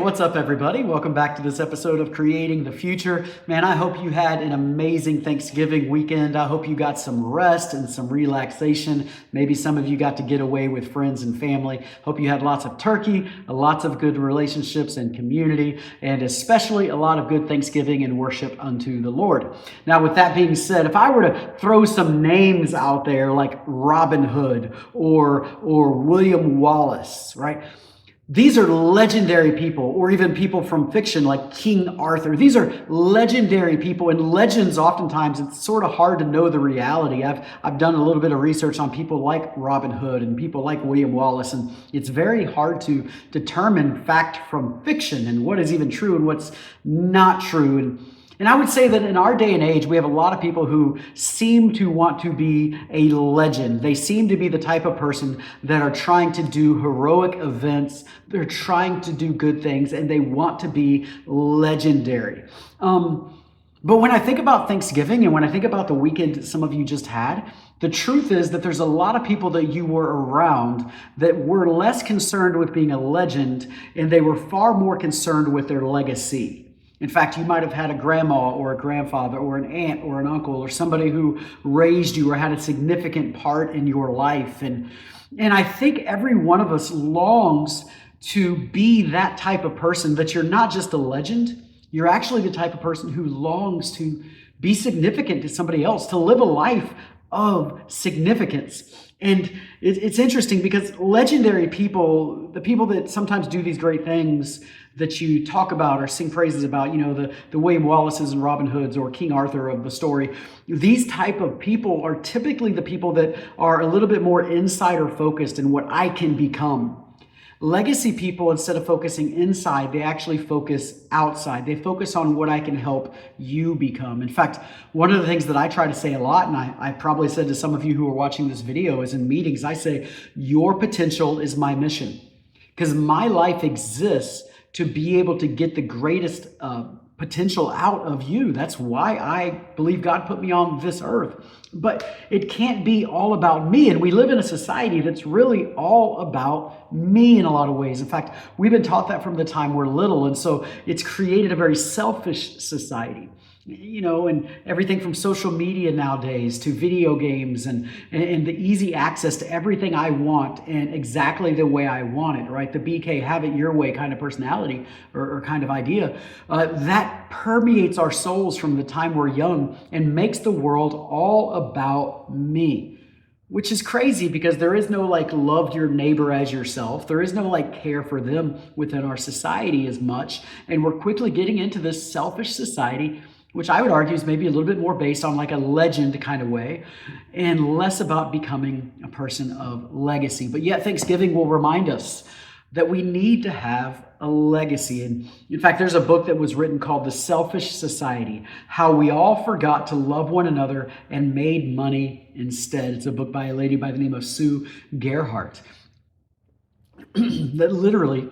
what's up, everybody? Welcome back to this episode of Creating the Future. Man, I hope you had an amazing Thanksgiving weekend. I hope you got some rest and some relaxation. Maybe some of you got to get away with friends and family. Hope you had lots of turkey, lots of good relationships and community, and especially a lot of good Thanksgiving and worship unto the Lord. Now, with that being said, if I were to throw some names out there like Robin Hood or William Wallace, right? These are legendary people, or even people from fiction like King Arthur. These are legendary people, and legends oftentimes it's sort of hard to know the reality. I've done a little bit of research on people like Robin Hood and people like William Wallace, and it's very hard to determine fact from fiction and what is even true and what's not true. And I would say that in our day and age, we have a lot of people who seem to want to be a legend. They seem to be the type of person that are trying to do heroic events. They're trying to do good things, and they want to be legendary. But when I think about Thanksgiving and when I think about the weekend that some of you just had, the truth is that there's a lot of people that you were around that were less concerned with being a legend, and they were far more concerned with their legacy. In fact, you might have had a grandma or a grandfather or an aunt or an uncle or somebody who raised you or had a significant part in your life. And I think every one of us longs to be that type of person, that you're not just a legend, you're actually the type of person who longs to be significant to somebody else, to live a life of significance. And it's interesting because legendary people, the people that sometimes do these great things that you talk about or sing praises about, the William Wallaces and Robin Hoods or King Arthur of the story, these type of people are typically the people that are a little bit more insider focused in what I can become. Legacy people, instead of focusing inside, they actually focus outside. They focus on what I can help you become. In fact, one of the things that I try to say a lot, and I probably said to some of you who are watching this video, is in meetings, I say, your potential is my mission. Because my life exists to be able to get the greatest potential out of you. That's why I believe God put me on this earth. But it can't be all about me. And we live in a society that's really all about me in a lot of ways. In fact, we've been taught that from the time we're little. And so it's created a very selfish society. And everything from social media nowadays to video games and the easy access to everything I want and exactly the way I want it, right? The BK, have it your way kind of personality or kind of idea, that permeates our souls from the time we're young and makes the world all about me. Which is crazy because there is no love your neighbor as yourself. There is no care for them within our society as much. And we're quickly getting into this selfish society, which I would argue is maybe a little bit more based on a legend kind of way and less about becoming a person of legacy. But yet Thanksgiving will remind us that we need to have a legacy. And in fact, there's a book that was written called The Selfish Society, How We All Forgot to Love One Another and Made Money Instead. It's a book by a lady by the name of Sue Gerhardt that literally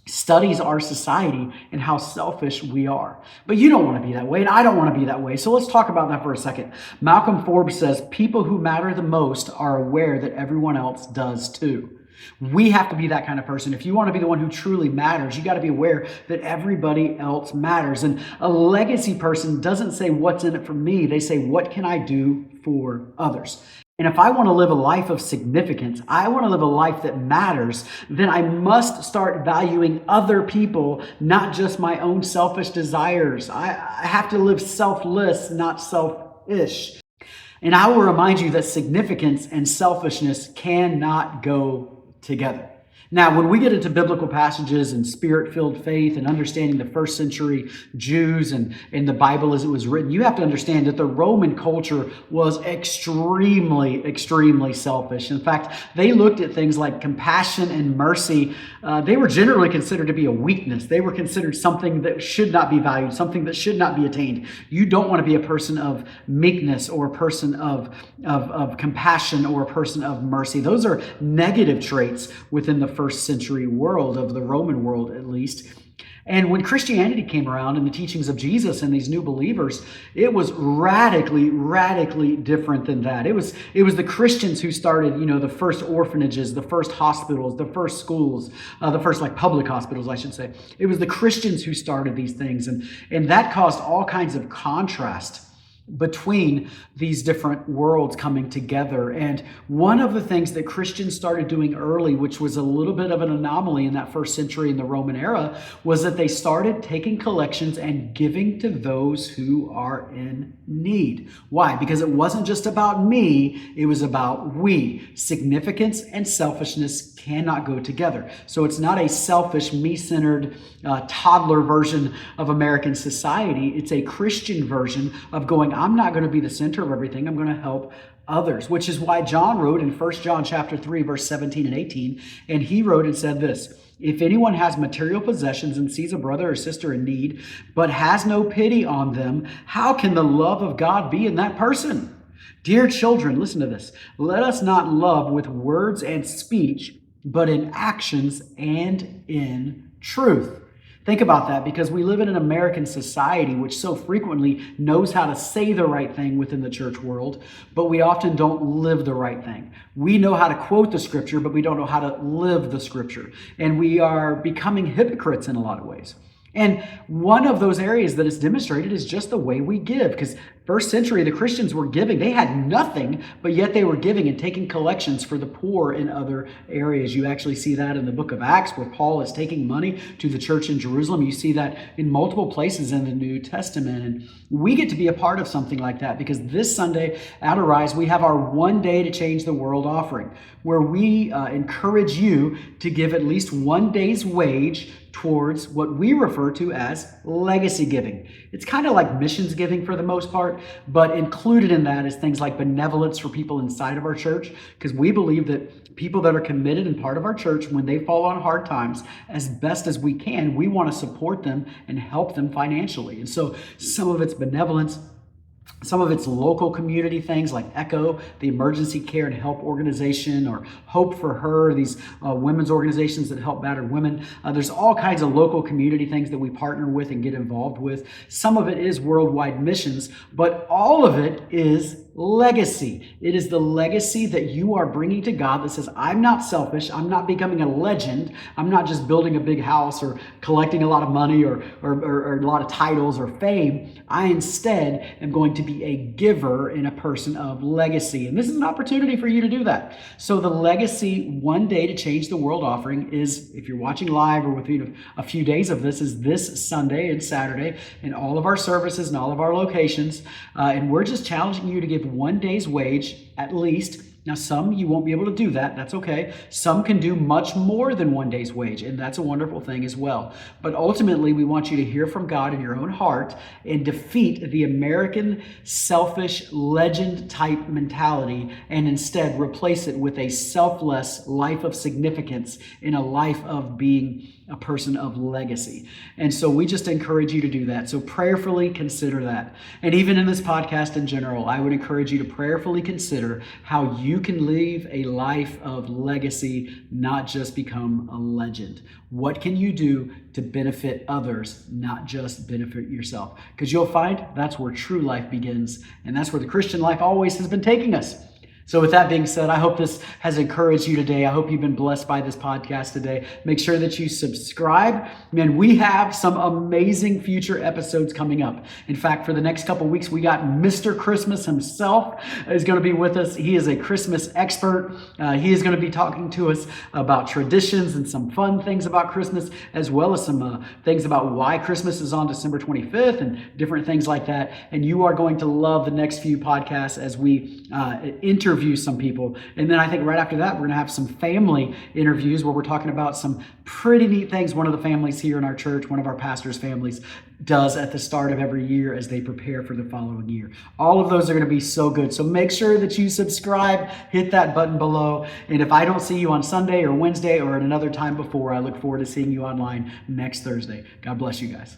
studies our society and how selfish we are. But you don't want to be that way, and I don't want to be that way. So let's talk about that for a second. Malcolm Forbes says, people who matter the most are aware that everyone else does too. We have to be that kind of person. If you want to be the one who truly matters, you got to be aware that everybody else matters. And a legacy person doesn't say, what's in it for me? They say, what can I do for others? And if I want to live a life of significance, I want to live a life that matters, then I must start valuing other people, not just my own selfish desires. I have to live selfless, not selfish. And I will remind you that significance and selfishness cannot go together. Now, when we get into biblical passages and spirit-filled faith and understanding the first century Jews and the Bible as it was written, you have to understand that the Roman culture was extremely, extremely selfish. In fact, they looked at things like compassion and mercy. They were generally considered to be a weakness. They were considered something that should not be valued, something that should not be attained. You don't want to be a person of meekness or a person of compassion or a person of mercy. Those are negative traits within the first century world, of the Roman world at least. And when Christianity came around and the teachings of Jesus and these new believers, it was radically, radically different than that. It was the Christians who started, the first orphanages, the first hospitals, the first schools, the first like public hospitals, I should say. It was the Christians who started these things, and that caused all kinds of contrast between these different worlds coming together. And one of the things that Christians started doing early, which was a little bit of an anomaly in that first century in the Roman era, was that they started taking collections and giving to those who are in need. Why? Because it wasn't just about me, it was about we. Significance and selfishness cannot go together. So it's not a selfish, me-centered, toddler version of American society. It's a Christian version of going, I'm not going to be the center of everything. I'm going to help others, which is why John wrote in 1 John chapter 3, verse 17 and 18, and he wrote and said this: if anyone has material possessions and sees a brother or sister in need, but has no pity on them, how can the love of God be in that person? Dear children, listen to this. Let us not love with words and speech, but in actions and in truth. Think about that, because we live in an American society which so frequently knows how to say the right thing within the church world, but we often don't live the right thing. We know how to quote the scripture, but we don't know how to live the scripture. And we are becoming hypocrites in a lot of ways. And one of those areas that is demonstrated is just the way we give. Because first century, the Christians were giving. They had nothing, but yet they were giving and taking collections for the poor in other areas. You actually see that in the book of Acts, where Paul is taking money to the church in Jerusalem. You see that in multiple places in the New Testament. And we get to be a part of something like that, because this Sunday at Arise, we have our One Day to Change the World offering, where we encourage you to give at least one day's wage towards what we refer to as legacy giving. It's kind of like missions giving for the most part, but included in that is things like benevolence for people inside of our church, because we believe that people that are committed and part of our church, when they fall on hard times, as best as we can, we want to support them and help them financially. And so some of it's benevolence, some of it's local community things like ECHO, the emergency care and help organization, or Hope for Her, these women's organizations that help battered women. There's all kinds of local community things that we partner with and get involved with. Some of it is worldwide missions, but all of it is legacy. It is the legacy that you are bringing to God that says, I'm not selfish. I'm not becoming a legend. I'm not just building a big house or collecting a lot of money or a lot of titles or fame. I instead am going to be a giver and a person of legacy. And this is an opportunity for you to do that. So the Legacy One Day to Change the World offering is, if you're watching live or within a few days of this, is this Sunday and Saturday in all of our services and all of our locations. And we're just challenging you to give one day's wage at least. Now, some you won't be able to do that. That's okay. Some can do much more than one day's wage, and that's a wonderful thing as well. But ultimately, we want you to hear from God in your own heart and defeat the American selfish legend type mentality, and instead replace it with a selfless life of significance in a life of being a person of legacy. And so we just encourage you to do that. So prayerfully consider that. And even in this podcast in general, I would encourage you to prayerfully consider how you can live a life of legacy, not just become a legend. What can you do to benefit others, not just benefit yourself? Because you'll find that's where true life begins. And that's where the Christian life always has been taking us. So with that being said, I hope this has encouraged you today. I hope you've been blessed by this podcast today. Make sure that you subscribe. Man, we have some amazing future episodes coming up. In fact, for the next couple of weeks, we got Mr. Christmas himself is going to be with us. He is a Christmas expert. He is going to be talking to us about traditions and some fun things about Christmas, as well as some things about why Christmas is on December 25th and different things like that. And you are going to love the next few podcasts as we interview some people. And then I think right after that, we're going to have some family interviews where we're talking about some pretty neat things one of the families here in our church, one of our pastors' families, does at the start of every year as they prepare for the following year. All of those are going to be so good. So make sure that you subscribe, hit that button below. And if I don't see you on Sunday or Wednesday or at another time before, I look forward to seeing you online next Thursday. God bless you guys.